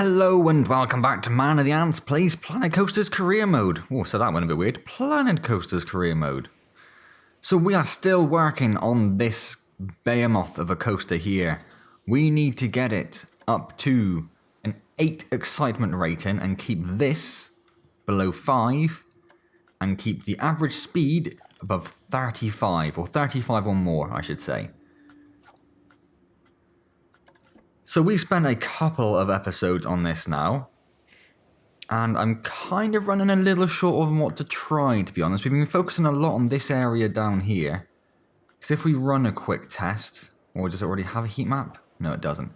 Hello and welcome back to Man of the Ants plays Planet Coaster's career mode. Oh, so that went a bit weird. Planet Coaster's career mode. So we are still working on this behemoth of a coaster here. We need to get it up to an 8 excitement rating and keep this below 5 and keep the average speed above 35 or 35 or more, I should say. So we've spent a couple of episodes on this now, and I'm kind of running a little short on what to try, to be honest. We've been focusing a lot on this area down here. Because if we run a quick test, or does it already have a heat map? No, it doesn't.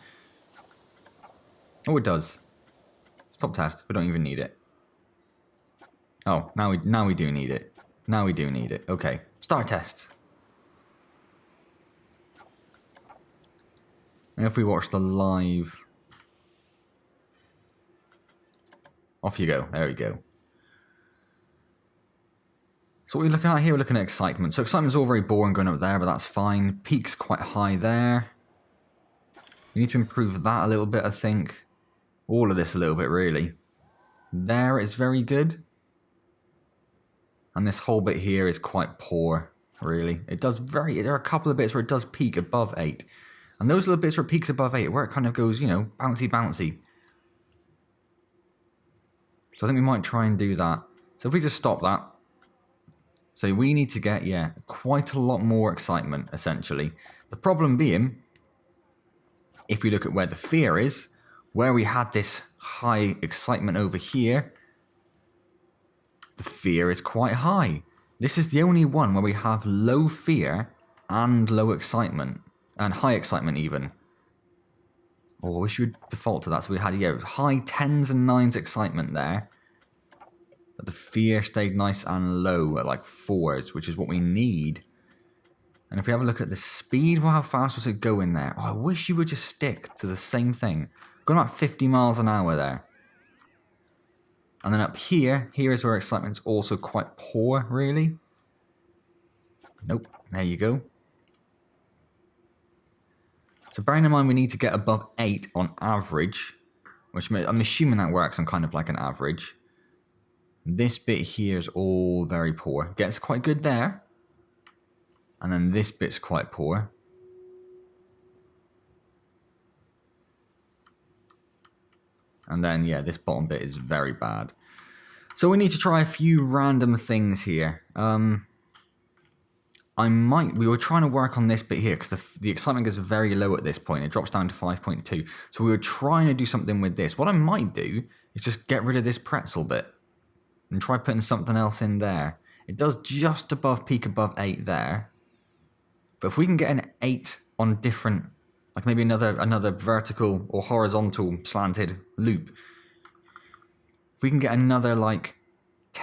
Oh, it does. Stop test. We don't even need it. Oh, now we do need it. Now we do need it. Okay, start test. And if we watch the live... Off you go. There we go. So what are we looking at here? We're looking at excitement. So excitement's all very boring going up there, but that's fine. Peak's quite high there. We need to improve that a little bit, I think. All of this a little bit, really. There it's very good. And this whole bit here is quite poor, really. It does very... There are a couple of bits where it does peak above 8. And those little bits where it peaks above 8, where it kind of goes, you know, bouncy, bouncy. So I think we might try and do that. So if we just stop that. So we need to get, yeah, quite a lot more excitement, essentially. The problem being, if we look at where the fear is, where we had this high excitement over here, the fear is quite high. This is the only one where we have low fear and low excitement. And high excitement even. Oh, I wish you would default to that. So we had, yeah, high 10s and 9s excitement there. But the fear stayed nice and low at like 4s, which is what we need. And if we have a look at the speed, well, how fast was it going there? Oh, I wish you would just stick to the same thing. Going about 50 miles an hour there. And then up here, here is where excitement's also quite poor, really. Nope, there you go. So bearing in mind we need to get above 8 on average, which I'm assuming that works on kind of like an average. This bit here is all very poor. Gets quite good there. And then this bit's quite poor. And then, yeah, this bottom bit is very bad. So we need to try a few random things here. We were trying to work on this bit here because the excitement gets very low at this point. It drops down to 5.2. So we were trying to do something with this. What I might do is just get rid of this pretzel bit and try putting something else in there. It does just above peak above 8 there. But if we can get an 8 on different, like maybe another vertical or horizontal slanted loop. If we can get another like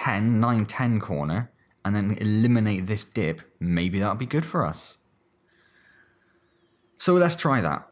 9, 10 corner, and then eliminate this dip, maybe that'll be good for us. So let's try that.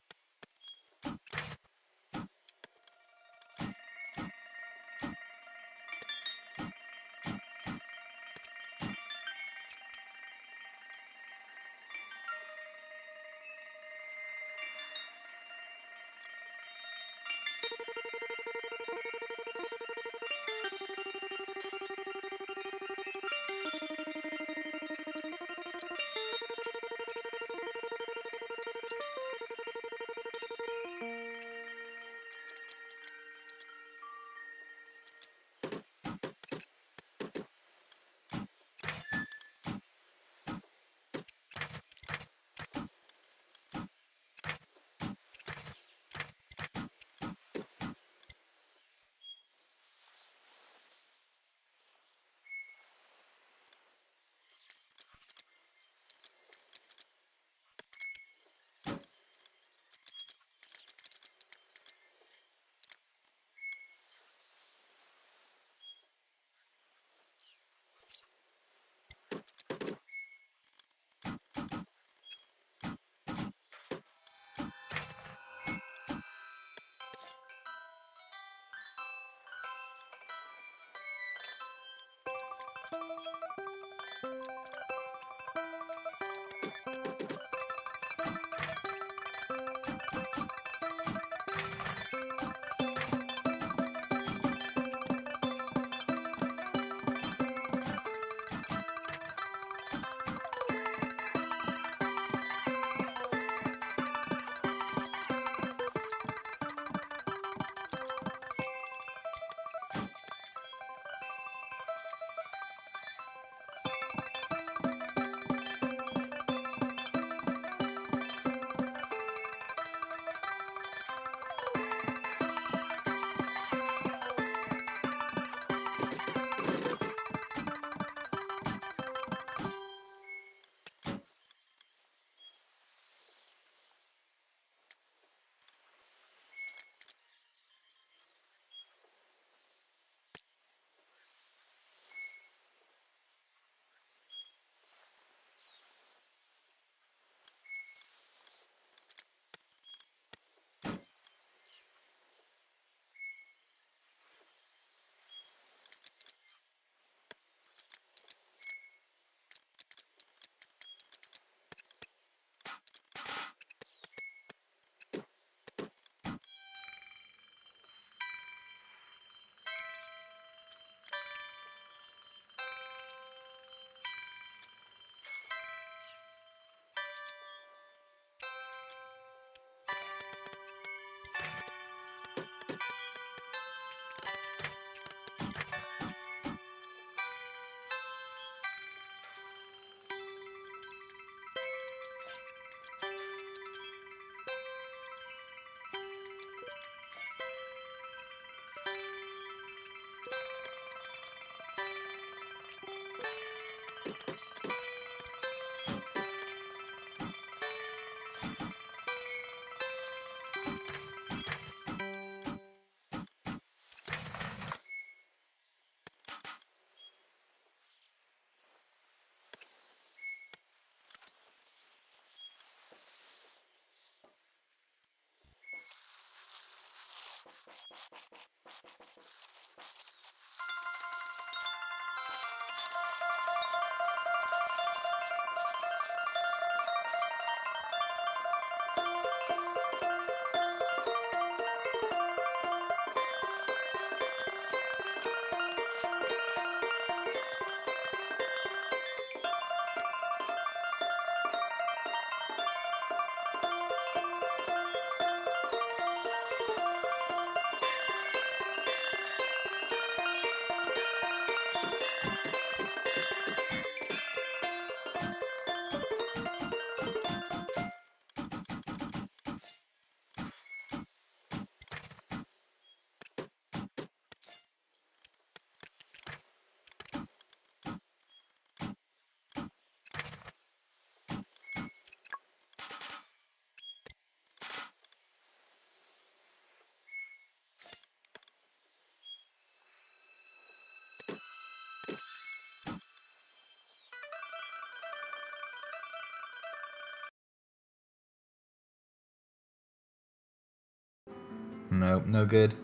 no good.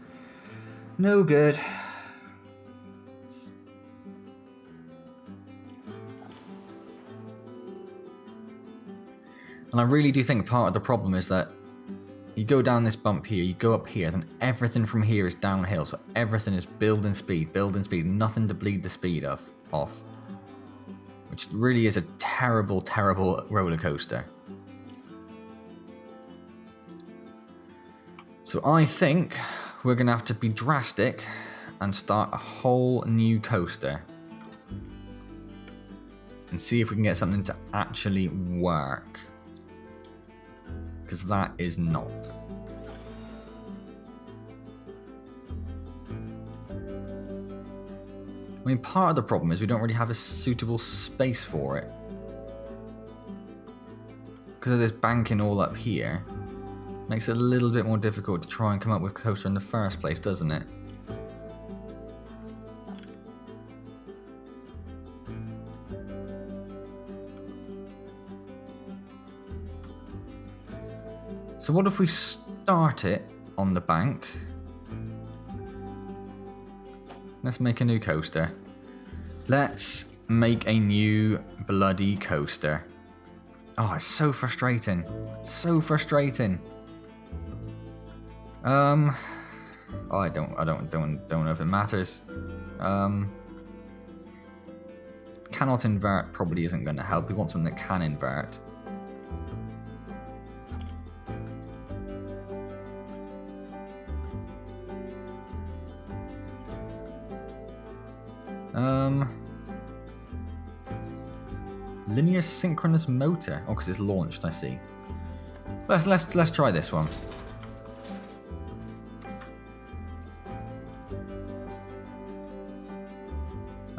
No good. And I really do think part of the problem is that you go down this bump here, you go up here, then everything from here is downhill. So everything is building speed, nothing to bleed the speed off. Which really is a terrible, terrible roller coaster. So I think we're going to have to be drastic and start a whole new coaster. And see if we can get something to actually work. Because that is not. I mean, part of the problem is we don't really have a suitable space for it. Because of this banking all up here, makes it a little bit more difficult to try and come up with a coaster in the first place, doesn't it? So what if we start it on the bank? Let's make a new coaster. Let's make a new bloody coaster. Oh, it's so frustrating. So frustrating. I don't know if it matters. Cannot invert probably isn't going to help. We want something that can invert. Linear synchronous motor. Oh, because it's launched. I see. Let's try this one.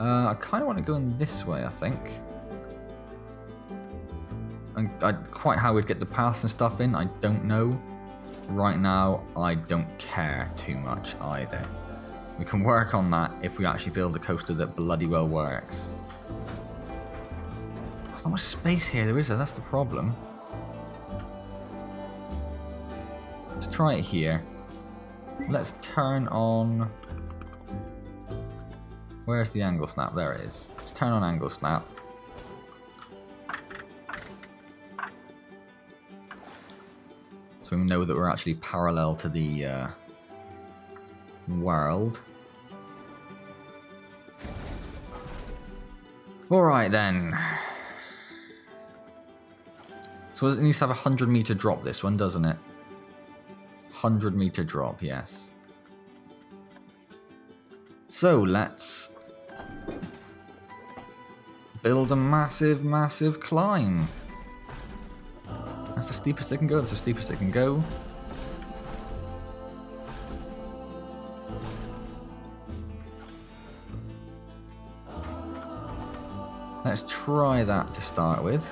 I kind of want to go in this way. I think. Quite how we'd get the paths and stuff in, I don't know. Right now, I don't care too much either. We can work on that if we actually build a coaster that bloody well works. There's not much space here, there is there? That's the problem. Let's try it here. Let's turn on... Where's the angle snap? There it is. Let's turn on angle snap. So we know that we're actually parallel to the world. Alright then. So it needs to have a 100-meter drop, this one, doesn't it? 100-meter drop, yes. So let's build a massive, massive climb. That's the steepest it can go, that's the steepest it can go. Let's try that to start with.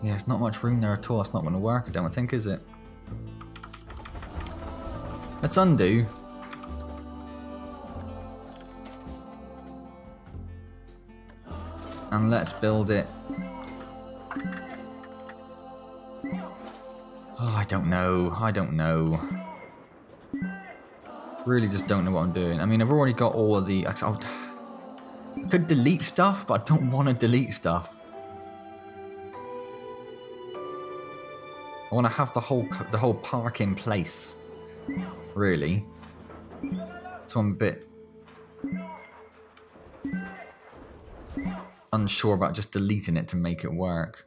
Yeah, there's not much room there at all. It's not going to work, I don't think, is it? Let's undo. And let's build it. Oh, I don't know. Really just don't know what I'm doing. I mean, I've already got all of the... I could delete stuff, but I don't want to delete stuff. I want to have the whole park in place, really. So I'm a bit unsure about just deleting it to make it work.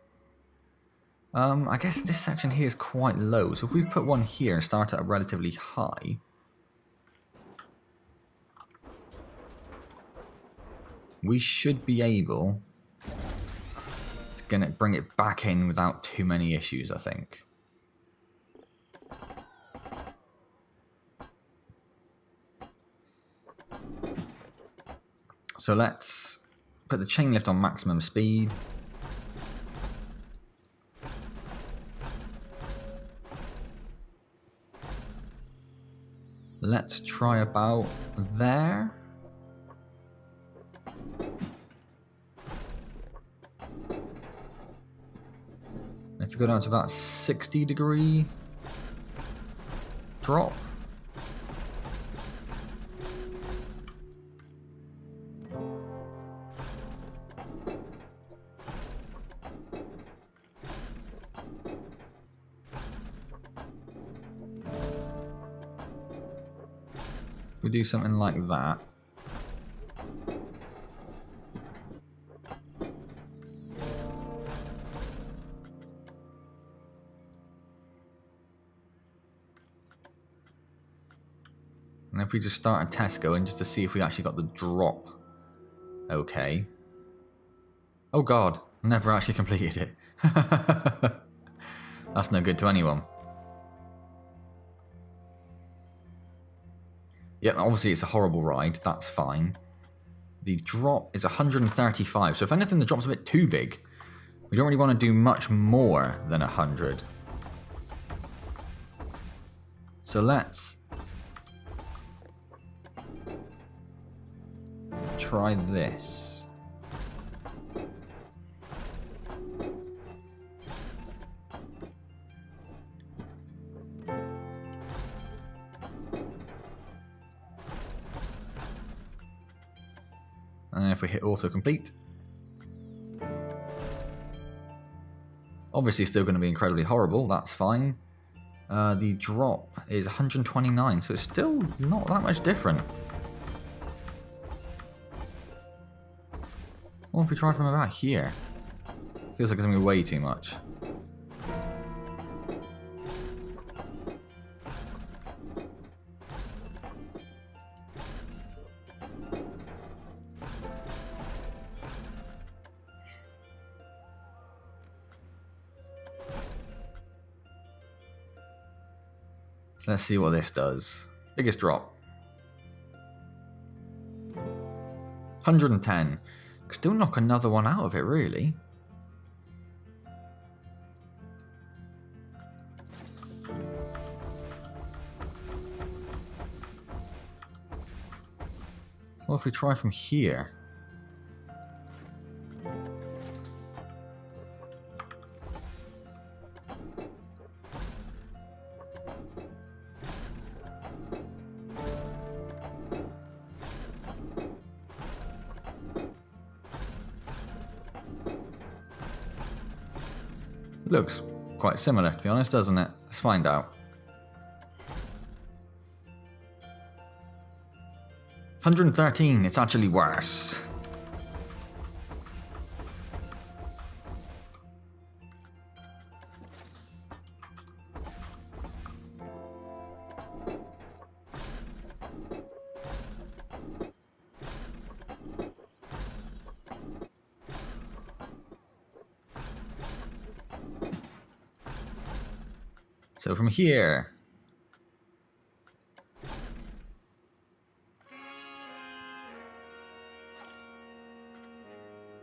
I guess this section here is quite low, so if we put one here and start at a relatively high, we should be able to bring it back in without too many issues, I think. So let's put the chain lift on maximum speed. Let's try about there. If we go down to about 60-degree drop. If we do something like that. And if we just start a test going just to see if we actually got the drop. Okay. Oh god, never actually completed it. That's no good to anyone. Yeah, obviously it's a horrible ride, that's fine. The drop is 135, so if anything the drop's a bit too big. We don't really want to do much more than 100. So let's try this. And if we hit autocomplete, obviously still going to be incredibly horrible, that's fine. The drop is 129, so it's still not that much different. What if we try from about here? Feels like it's going to be way too much. Let's see what this does. Biggest drop. 110. Could still knock another one out of it, really. What if we try from here? Looks quite similar, to be honest, doesn't it? Let's find out. 113, it's actually worse. So from here,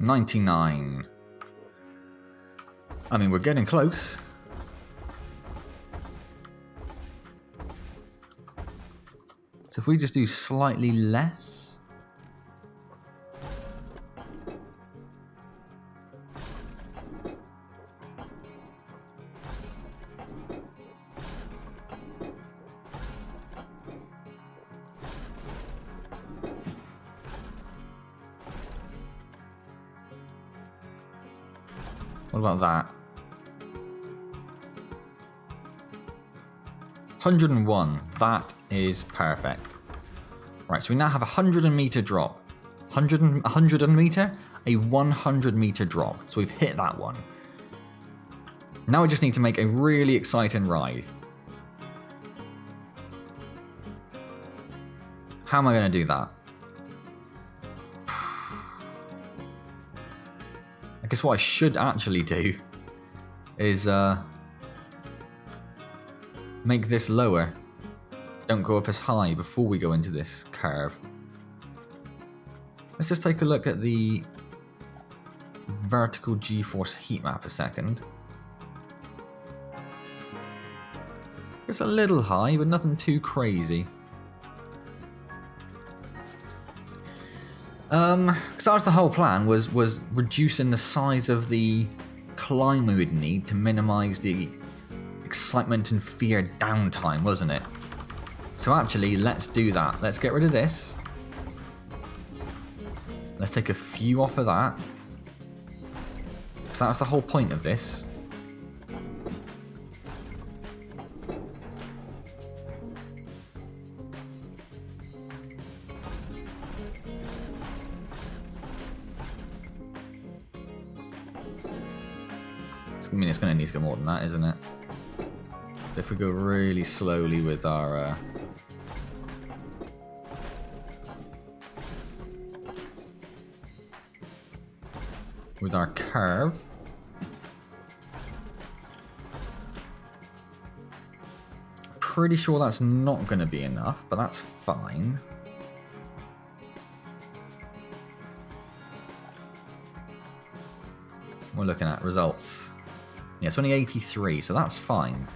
$99. I mean, we're getting close. So if we just do slightly less. What about that? 101. That is perfect. Right, so we now have a 100-meter drop. 100 meter? A 100-meter drop. So we've hit that one. Now we just need to make a really exciting ride. How am I going to do that? I guess what I should actually do is make this lower. Don't go up as high before we go into this curve. Let's just take a look at the vertical G-force heat map a second. It's a little high, but nothing too crazy. Because that was the whole plan, was reducing the size of the climb we would need to minimize the excitement and fear downtime, wasn't it? So actually, let's do that. Let's get rid of this. Let's take a few off of that. Because that's the whole point of this. I mean, it's going to need to go more than that, isn't it? If we go really slowly with our... with our curve. Pretty sure that's not going to be enough, but that's fine. We're looking at results. Yeah, it's only 83, so that's fine.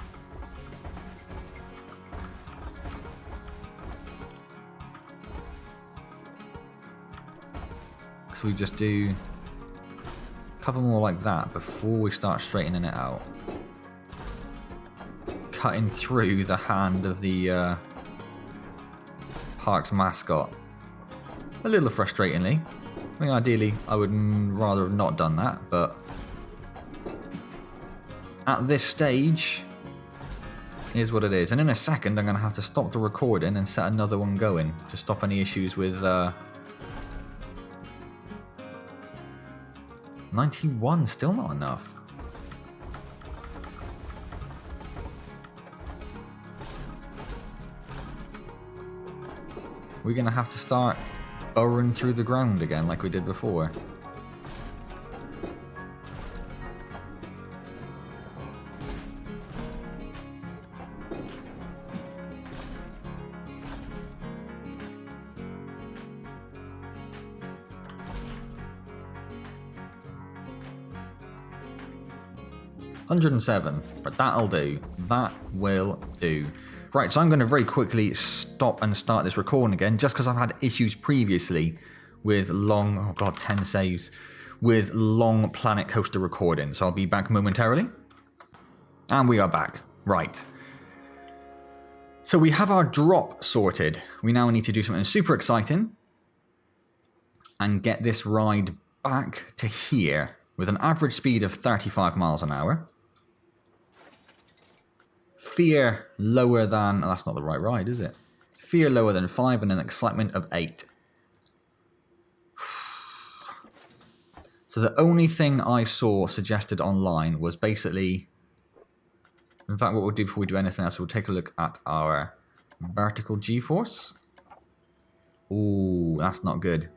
So we just do a couple more like that before we start straightening it out. Cutting through the hand of the park's mascot. A little frustratingly. I mean, ideally, I would rather have not done that, but at this stage, is what it is. And in a second, I'm going to have to stop the recording and set another one going to stop any issues with... 91, still not enough. We're going to have to start burrowing through the ground again like we did before. $107, but that'll do. That will do. Right, so I'm going to very quickly stop and start this recording again, just because I've had issues previously with long, oh god, 10 saves, with long Planet Coaster recording. So I'll be back momentarily. And we are back. Right. So we have our drop sorted. We now need to do something super exciting and get this ride back to here with an average speed of 35 miles an hour. Fear lower than... Oh, that's not the right ride, is it? Fear lower than 5 and an excitement of 8. So the only thing I saw suggested online was basically... In fact, what we'll do before we do anything else, we'll take a look at our vertical G-force. Ooh, that's not good.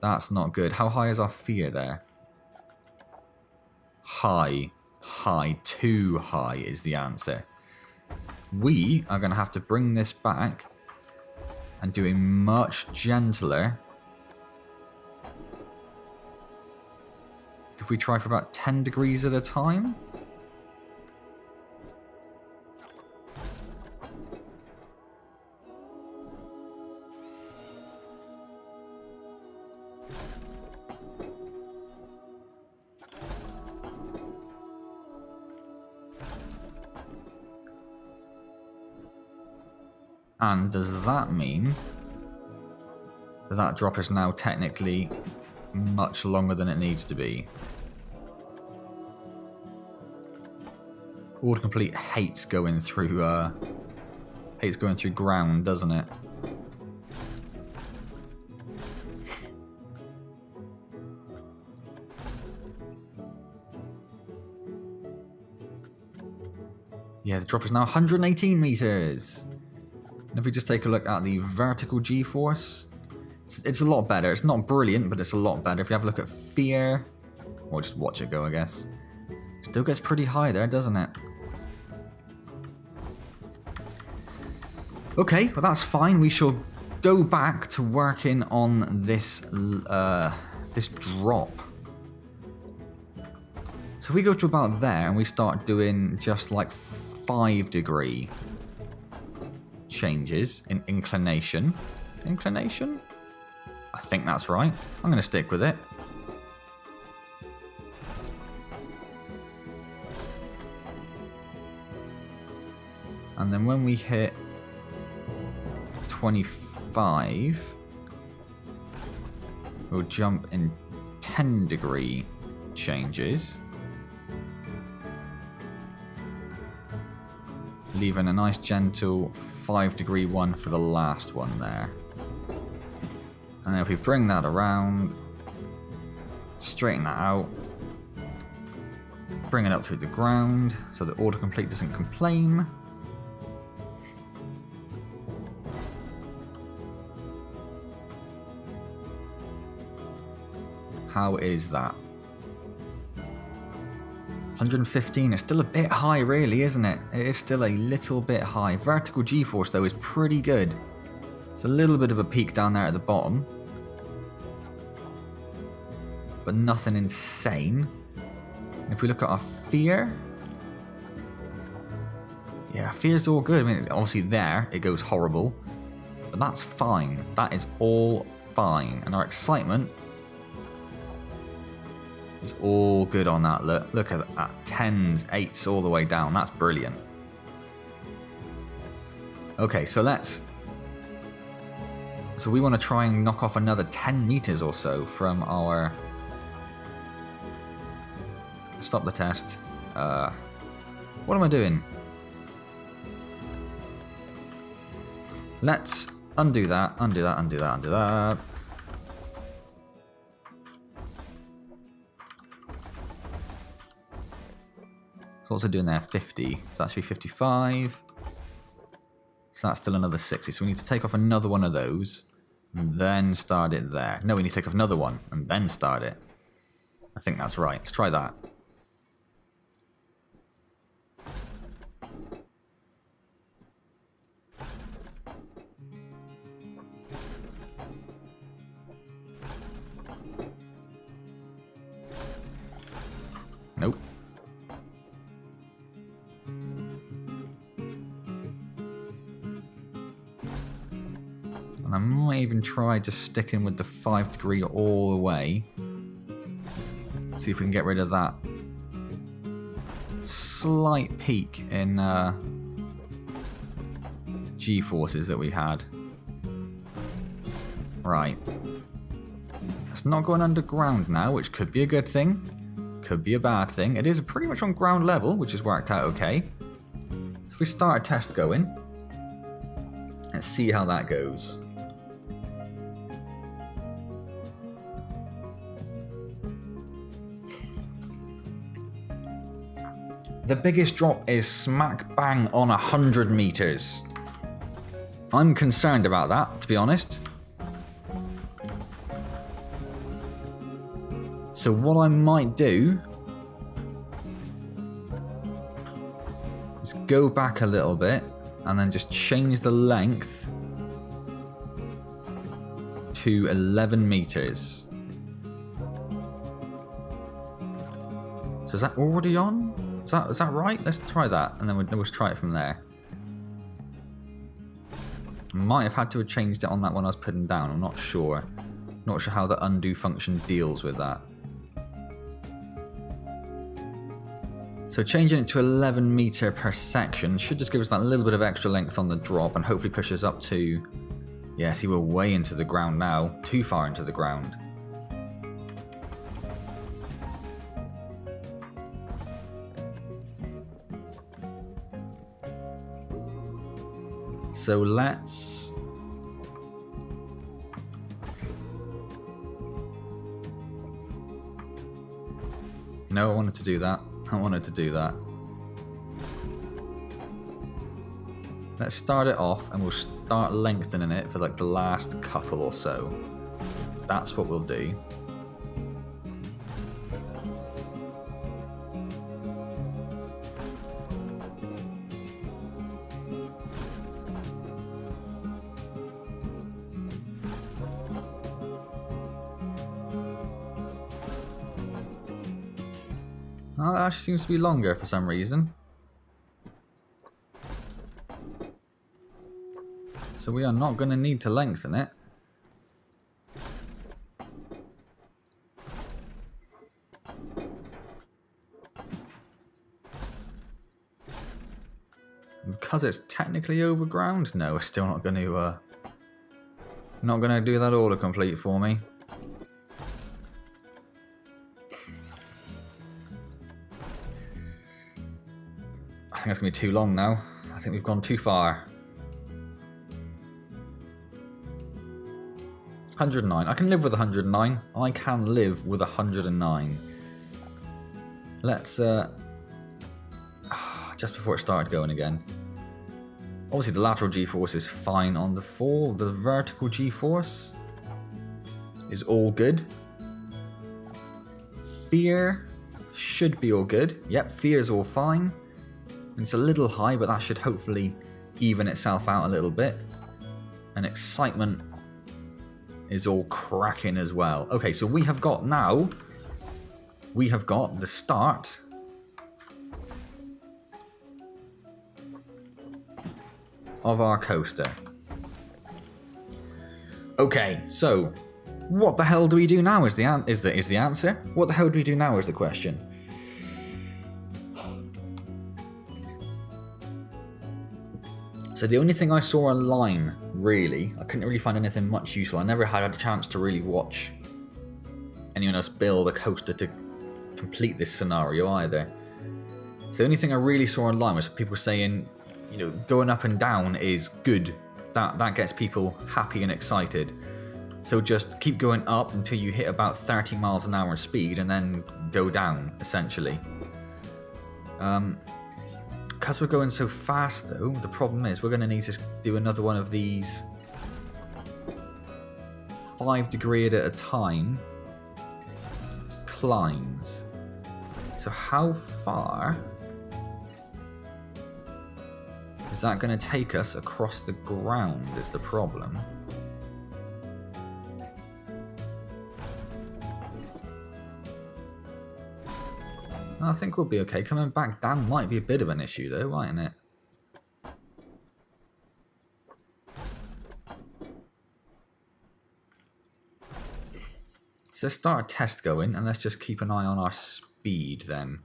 That's not good. How high is our fear there? High. High. Too high is the answer. We are going to have to bring this back and do it much gentler. If we try for about 10 degrees at a time. And does that mean that that drop is now technically much longer than it needs to be? Autocomplete hates going through ground, doesn't it? Yeah, the drop is now 118 meters. And if we just take a look at the vertical G-force, it's a lot better. It's not brilliant, but it's a lot better. If you have a look at fear, or just watch it go, I guess. Still gets pretty high there, doesn't it? Okay, well that's fine. We shall go back to working on this this drop. So if we go to about there and we start doing just like 5-degree changes in inclination. Inclination? I think that's right. I'm going to stick with it. And then when we hit 25, we'll jump in 10-degree changes, leaving a nice gentle 5-degree one for the last one there. And then if we bring that around, straighten that out, bring it up through the ground so that autocomplete doesn't complain. How is that? 115 is still a bit high really, isn't it? It is still a little bit high. Vertical G-force though is pretty good. It's a little bit of a peak down there at the bottom, but nothing insane. If we look at our fear, yeah, fear's all good. I mean, obviously there it goes horrible, but that's fine. That is all fine. And our excitement is all good on that. Look at that, 10s, 8s all the way down. That's brilliant. Okay, so we want to try and knock off another 10 meters or so from our... Stop the test. What am I doing? Let's undo that, undo that, undo that, undo that. So what's it doing there? 50. So that should be 55. So that's still another 60. So we need to take off another one of those and then start it there. No, we need to take off another one and then start it. I think that's right. Let's try that. Nope. And I might even try just sticking with the 5-degree all the way. See if we can get rid of that slight peak in G-forces that we had. Right. It's not going underground now, which could be a good thing. Could be a bad thing. It is pretty much on ground level, which has worked out okay. So if we start a test going, let's see how that goes. The biggest drop is smack bang on 100 meters. I'm concerned about that, to be honest. So what I might do is go back a little bit and then just change the length to 11 meters. So is that already on? Is that right? Let's try that and then we'll try it from there. Might have had to have changed it on that one I was putting down, I'm not sure. Not sure how the undo function deals with that. So changing it to 11 meter per section should just give us that little bit of extra length on the drop and hopefully push us up to... Yeah, see, we're way into the ground now. Too far into the ground. So let's... No, I wanted to do that. I wanted to do that. Let's start it off and we'll start lengthening it for like the last couple or so. That's what we'll do. Oh, that actually seems to be longer for some reason. So we are not going to need to lengthen it. because it's technically overground? No, we're still not going to do that autocomplete for me. I think that's going to be too long now. I think we've gone too far. 109. I can live with 109. I can live with 109. Let's, just before it started going again. Obviously the lateral G-force is fine on the fall. The vertical G-force is all good. Fear should be all good. Yep, fear is all fine. It's a little high, but that should hopefully even itself out a little bit. And excitement is all cracking as well. Okay, so we have got the start of our coaster. Okay, so what the hell do we do now is the answer. What the hell do we do now is the question. So the only thing I saw online, really, I couldn't really find anything much useful. I never had a chance to really watch anyone else build a coaster to complete this scenario either. So the only thing I really saw online was people saying, you know, going up and down is good. That gets people happy and excited. So just keep going up until you hit about 30 miles an hour speed and then go down, essentially. Because we're going so fast, though, the problem is we're going to need to do another one of these 5 degree at a time climbs. So how far is that going to take us across the ground is the problem. I think we'll be okay. Coming back down might be a bit of an issue though, mightn't it? So let's start a test going and let's just keep an eye on our speed then.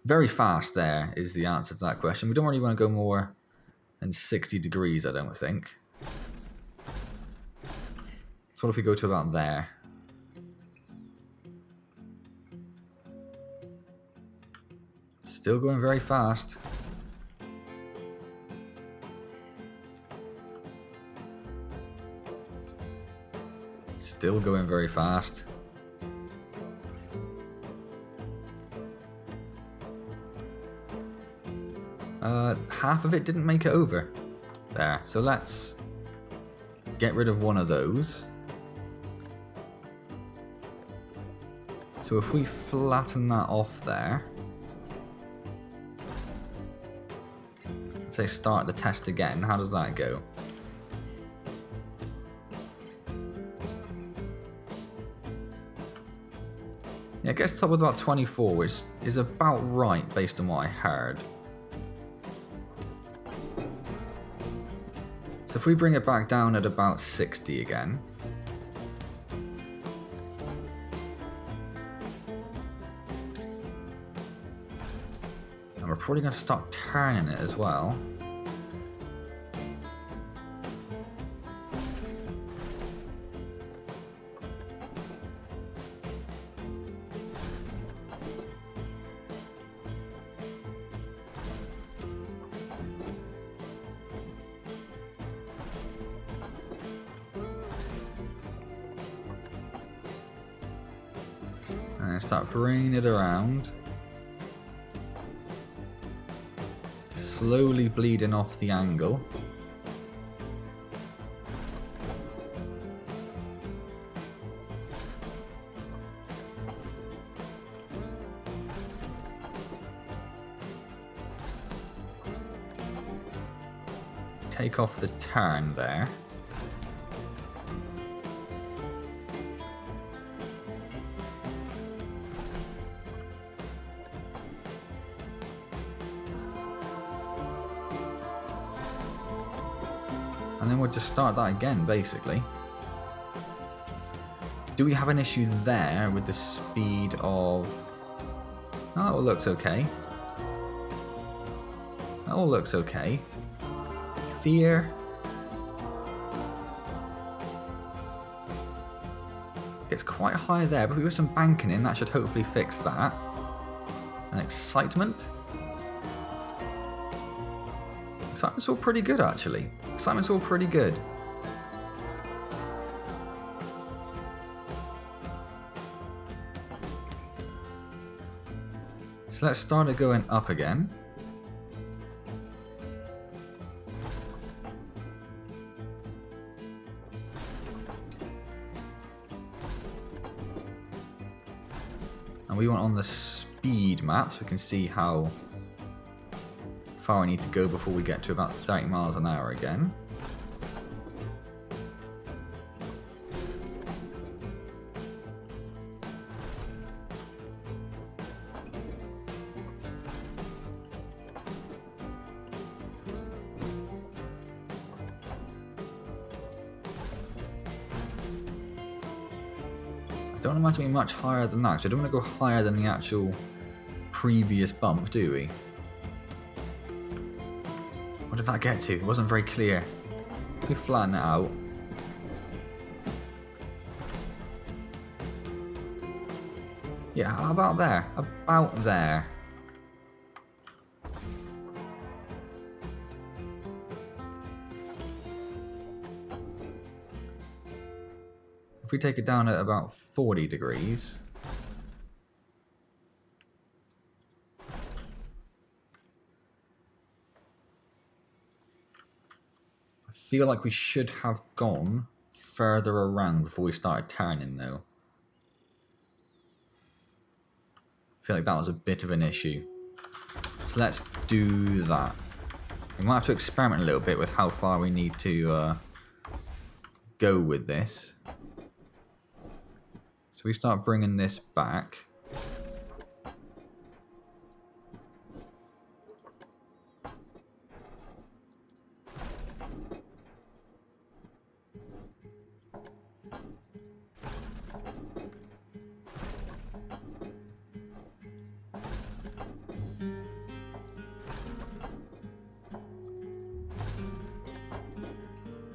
Very fast there is the answer to that question. We don't really want to go more than 60 degrees, I don't think. So what if we go to about there? Still going very fast. Still going very fast. Half of it didn't make it over. There. So let's get rid of one of those. So if we flatten that off there. Say start the test again. How does that go? Yeah, it gets to top with about 24, which is about right based on what I heard. So if we bring it back down at about 60 again. And we're probably going to start turning it as well. And start bringing it around. Slowly bleeding off the angle. Take off the turn there. And then we'll just start that again, basically. Do we have an issue there with the speed of... Oh, it looks okay. all looks okay. Fear. It's quite high there, but if we put some banking in, that should hopefully fix that. And excitement. Excitement's all pretty good, actually. Excitement's all pretty good. So let's start it going up again. And we want on the speed map so we can see how far we need to go before we get to about 30 miles an hour again. I don't imagine being much higher than that, because I don't want to go higher than the actual previous bump, do we? What does that get to? It wasn't very clear. If we flatten it out. Yeah, how about there? About there. If we take it down at about 40 degrees. I feel like we should have gone further around before we started turning though. I feel like that was a bit of an issue. So let's do that. We might have to experiment a little bit with how far we need to go with this. So we start bringing this back.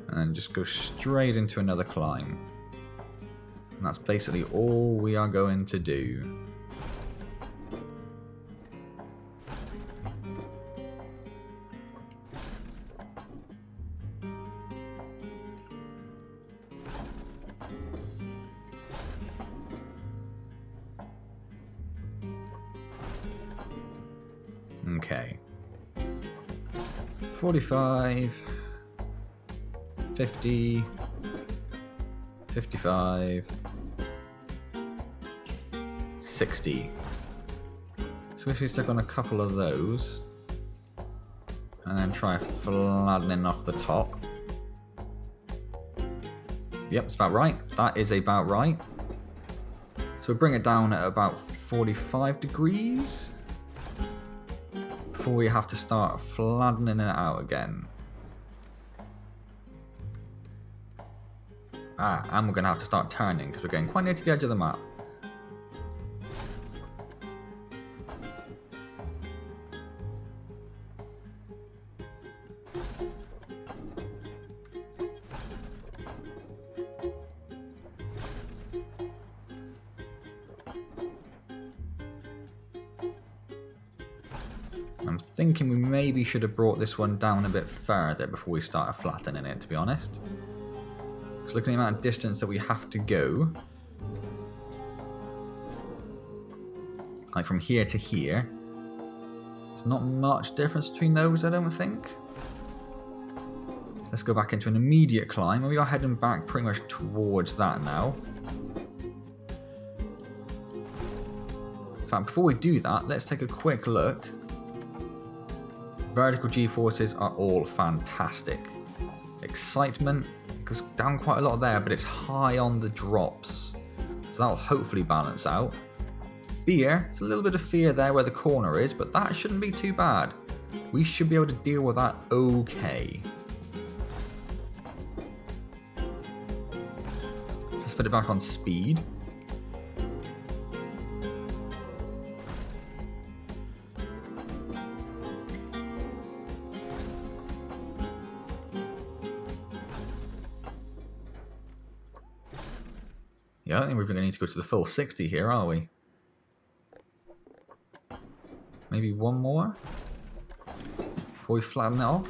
And then just go straight into another climb. And that's basically all we are going to do. Okay. 45, 50, 55, 60. So if we stick on a couple of those and then try flattening off the top. Yep, it's about right. That is about right. So we bring it down at about 45 degrees before we have to start flattening it out again. And we're going to have to start turning because we're getting quite near to the edge of the map. I'm thinking we maybe should have brought this one down a bit further before we started flattening it, to be honest. Because looking at the amount of distance that we have to go, like from here to here, there's not much difference between those, I don't think. Let's go back into an immediate climb, and we are heading back pretty much towards that now. In fact, before we do that, let's take a quick look. Vertical G-forces are all fantastic. Excitement goes down quite a lot there, but it's high on the drops. So that'll hopefully balance out. Fear, it's a little bit of fear there where the corner is, but that shouldn't be too bad. We should be able to deal with that okay. So let's put it back on speed. Yeah, I don't think we're going to need to go to the full 60 here, are we? Maybe one more? Before we flatten it off?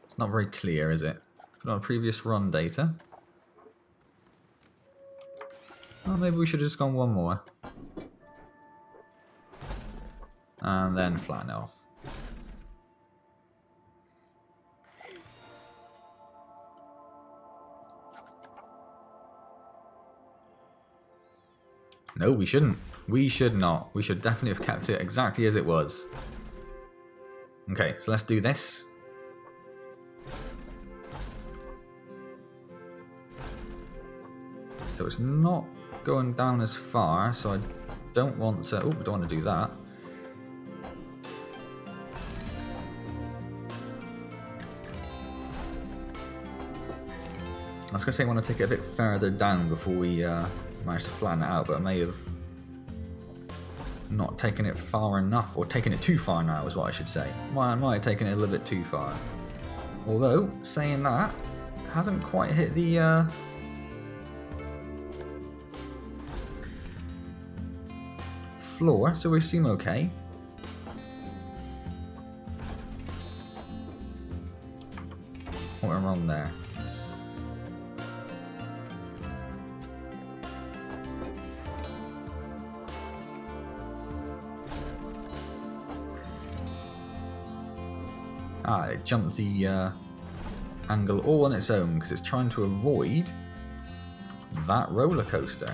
It's not very clear, is it? Put on previous run data. Oh, maybe we should have just gone one more. And then flatten it off. No, we shouldn't. We should not. We should definitely have kept it exactly as it was. Okay, so let's do this. So it's not going down as far, so I don't want to... Oh, I don't want to do that. I was going to say I want to take it a bit further down before we manage to flatten it out, but I may have not taken it far enough, or taken it too far now is what I should say. I might have taken it a little bit too far. Although, saying that, hasn't quite hit the... floor, so we seem okay. What went wrong there? Ah, it jumped the angle all on its own because it's trying to avoid that roller coaster.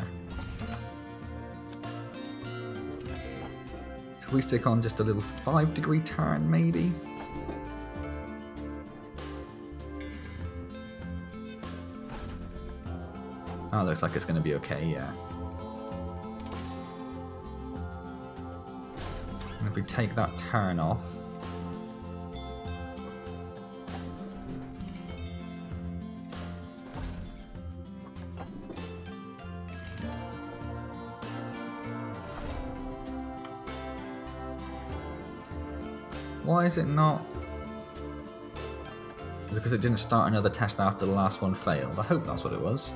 So we stick on just a little 5-degree turn, maybe. Oh, looks like it's going to be okay, yeah. And if we take that turn off, why is it not? Is it because it didn't start another test after the last one failed? I hope that's what it was.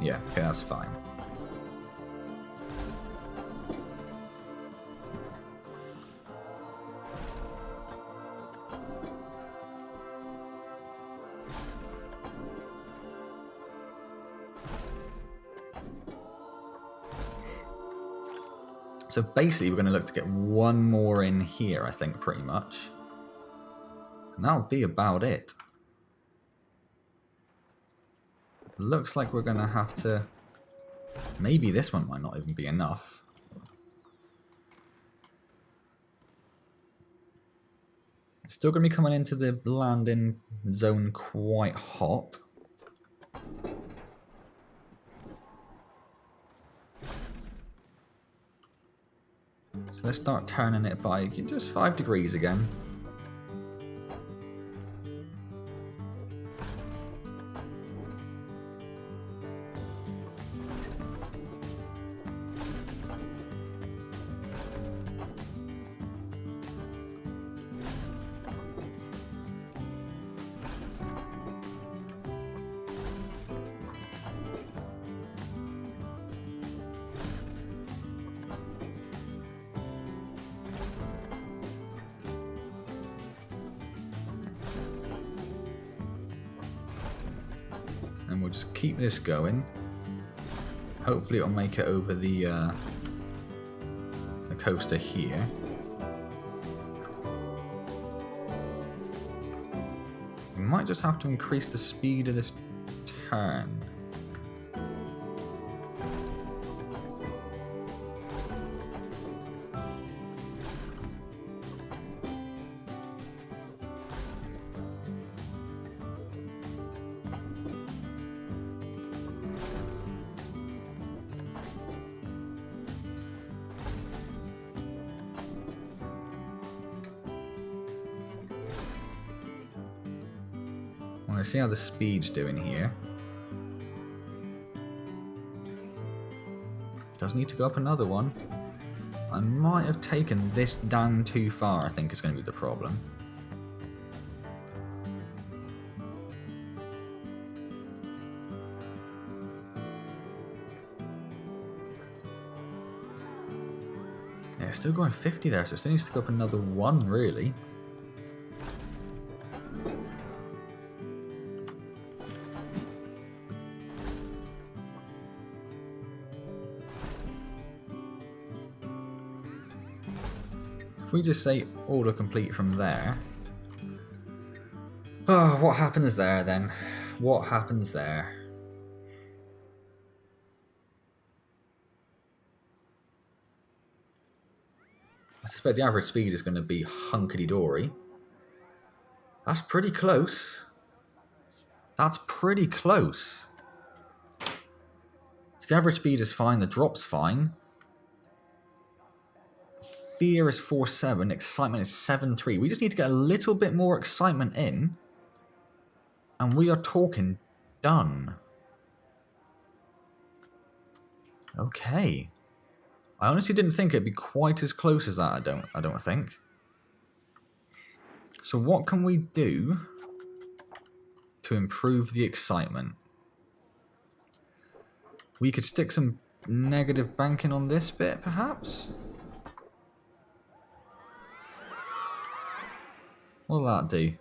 Yeah, okay, that's fine. So basically we're going to look to get one more in here, I think, pretty much. And that'll be about it. Looks like we're going to have to... Maybe this one might not even be enough. It's still going to be coming into the landing zone quite hot. So let's start turning it by just 5 degrees again. And we'll just keep this going. Hopefully it'll make it over the coaster here. We might just have to increase the speed of this turn. Let's see how the speed's doing here. Does need to go up another one. I might have taken this down too far, I think is going to be the problem. Yeah, still going 50 there, so it still needs to go up another one, really. If we just say autocomplete from there. Oh, what happens there then? What happens there? I suspect the average speed is going to be hunkety-dory. That's pretty close. That's pretty close. So the average speed is fine, the drop's fine. Fear is 4.7, excitement is 7.3. We just need to get a little bit more excitement in. And we are talking done. Okay. I honestly didn't think it'd be quite as close as that, I don't think. So what can we do to improve the excitement? We could stick some negative banking on this bit, perhaps? What'll that do?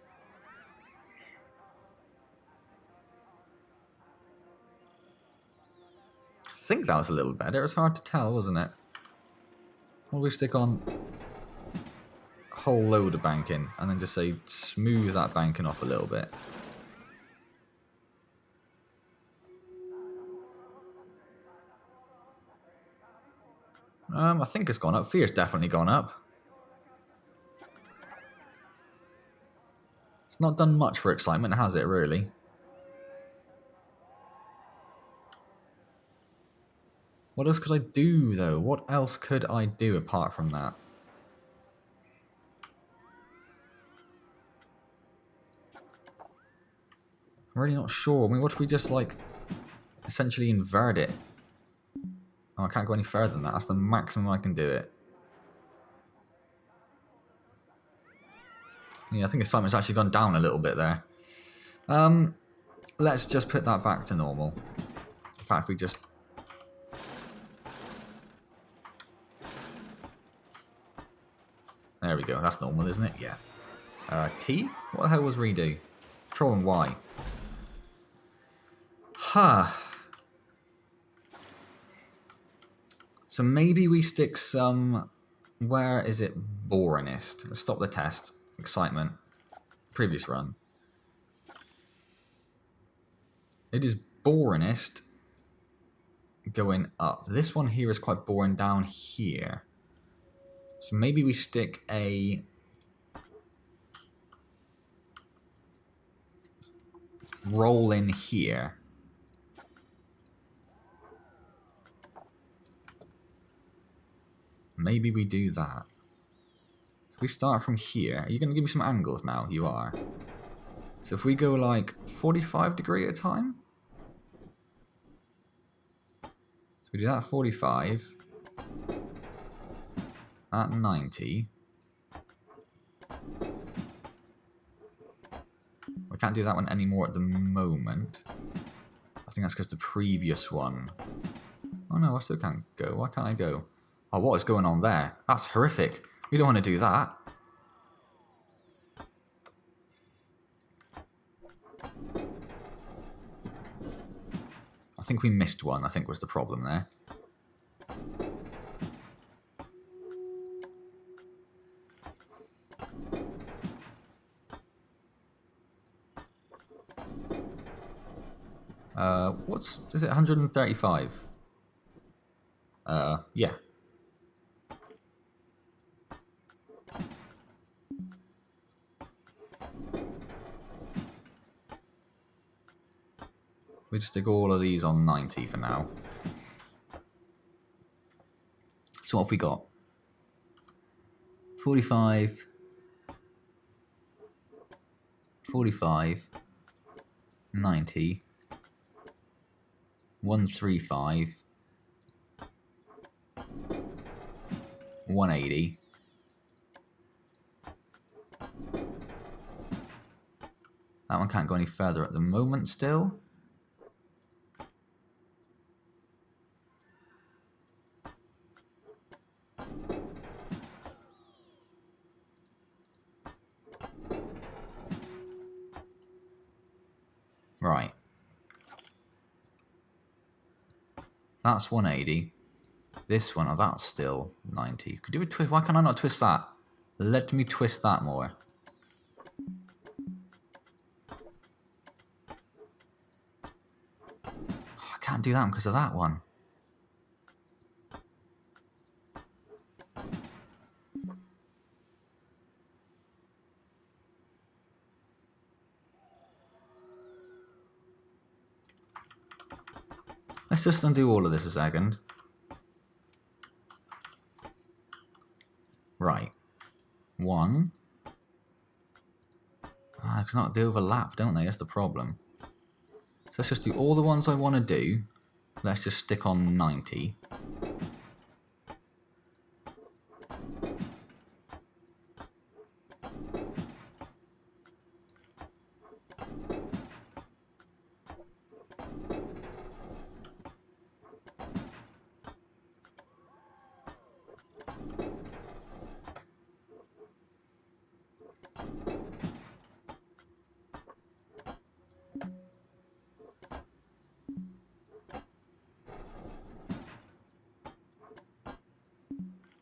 I think that was a little better. It was hard to tell, wasn't it? What do we stick on? A whole load of banking, and then just say smooth that banking off a little bit. I think it's gone up. Fear's definitely gone up. It's not done much for excitement, has it, really? What else could I do, though? What else could I do apart from that? I'm really not sure. I mean, what if we just, like, essentially invert it? Oh, I can't go any further than that. That's the maximum I can do it. Yeah, I think excitement's actually gone down a little bit there. Let's just put that back to normal. In fact, if we just... There we go. That's normal, isn't it? Yeah. T? What the hell was redo? Control and Y. Huh. So maybe we stick some... Where is it boringest? Let's stop the test. Excitement. Previous run. It is boringest going up. This one here is quite boring down here. So maybe we stick a... roll in here. Maybe we do that. So if we start from here, are you going to give me some angles now? You are. So if we go like 45 degree at a time. So we do that at 45. At 90. We can't do that one anymore at the moment. I think that's because the previous one... Oh no, I still can't go. Why can't I go? Oh, what is going on there? That's horrific. We don't want to do that. I think we missed one, I think was the problem there. Is it 135? Yeah. We just stick all of these on 90 for now. So what have we got? 45, 45, 90, 135, 180. That one can't go any further at the moment still. Right. That's 180. This one, oh, that's still 90. Could do a twist. Why can I not twist that? Let me twist that more. Oh, I can't do that because of that one. Let's just undo all of this a second. Right. One. Ah, it's not the overlap, don't they? That's the problem. So let's just do all the ones I want to do. Let's just stick on 90.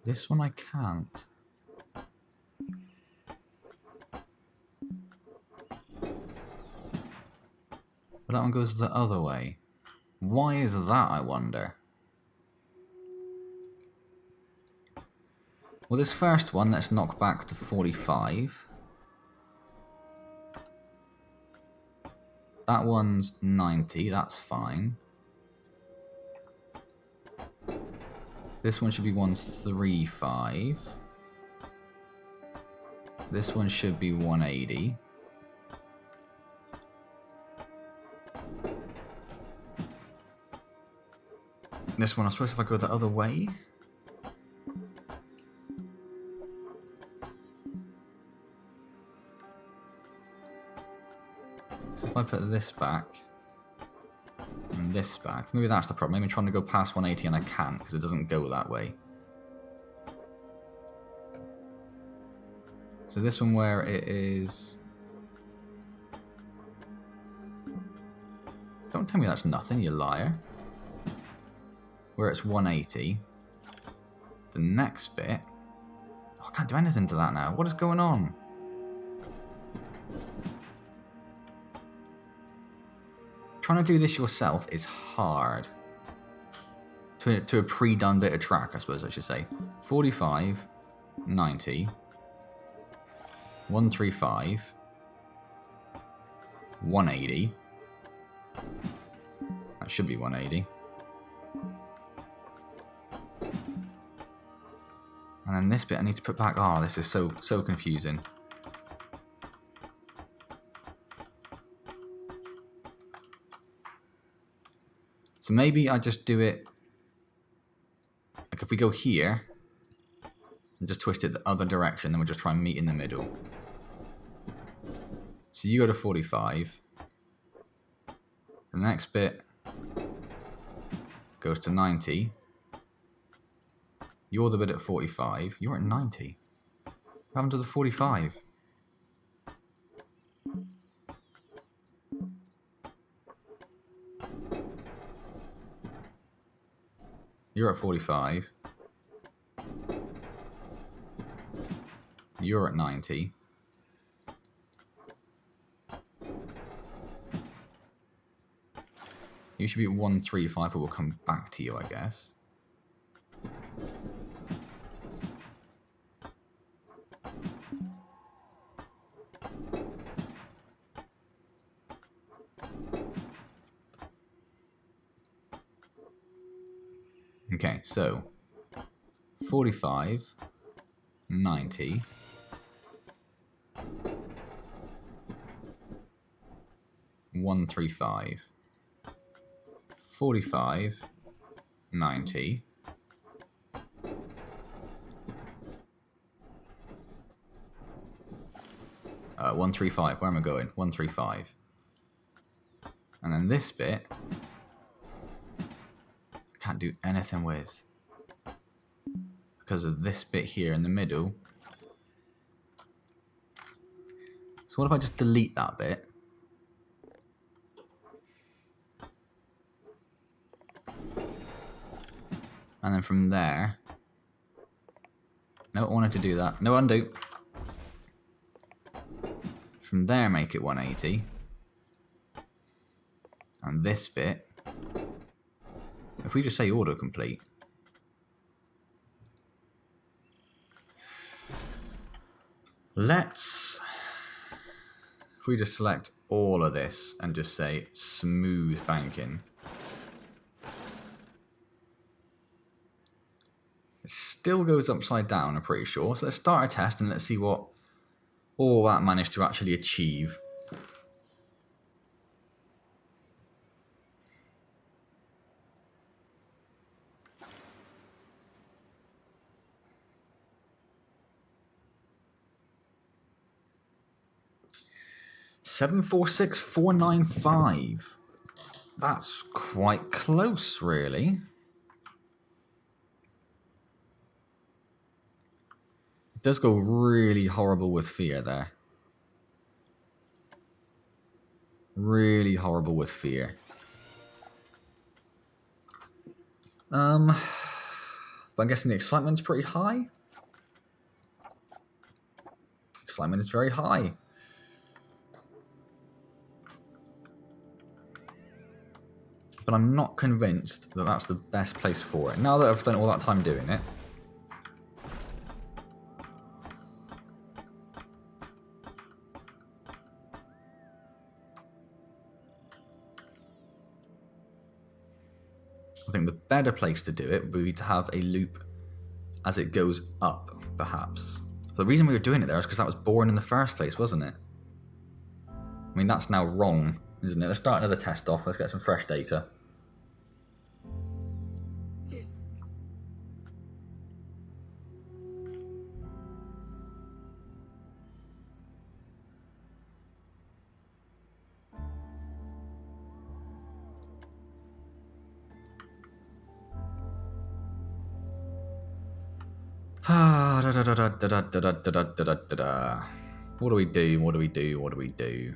This one I can't. But that one goes the other way. Why is that, I wonder? Well, this first one, let's knock back to 45. That one's 90, that's fine. This one should be 135. This one should be 180. This one, I suppose if I go the other way. So if I put this back, and this back, maybe that's the problem. Maybe I'm trying to go past 180 and I can't because it doesn't go that way. So this one where it is... Don't tell me that's nothing, you liar. Where it's 180. The next bit... Oh, I can't do anything to that now. What is going on? Trying to do this yourself is hard. To a pre-done bit of track, I suppose I should say. 45, 90, 135, 180. That should be 180. And then this bit I need to put back. Oh, this is so confusing. So maybe I just do it, like if we go here, and just twist it the other direction, then we'll just try and meet in the middle. So you go to 45. The next bit goes to 90. You're the bit at 45. You're at 90. What happened to the 45? You're at 45. You're at 90. You should be at 135, but we'll come back to you, I guess. Okay, so 45, 90, 135, 45, 90, 135. Where am I going? 135. And then this bit, I can't do anything with. Because of this bit here in the middle. So what if I just delete that bit? And then from there... No, I wanted to do that. No, undo. From there, make it 180. And this bit... If we just say autocomplete... Let's... If we just select all of this and just say smooth banking... It still goes upside down, I'm pretty sure. So let's start a test and let's see what all that managed to actually achieve. $746,495. That's quite close, really. Does go really horrible with fear there. Really horrible with fear. But I'm guessing the excitement's pretty high. Excitement is very high. But I'm not convinced that that's the best place for it. Now that I've spent all that time doing it. I think the better place to do it would be to have a loop as it goes up, perhaps. The reason we were doing it there is because that was boring in the first place, wasn't it? I mean, that's now wrong, isn't it? Let's start another test off. Let's get some fresh data. What do we do? What do we do? What do we do?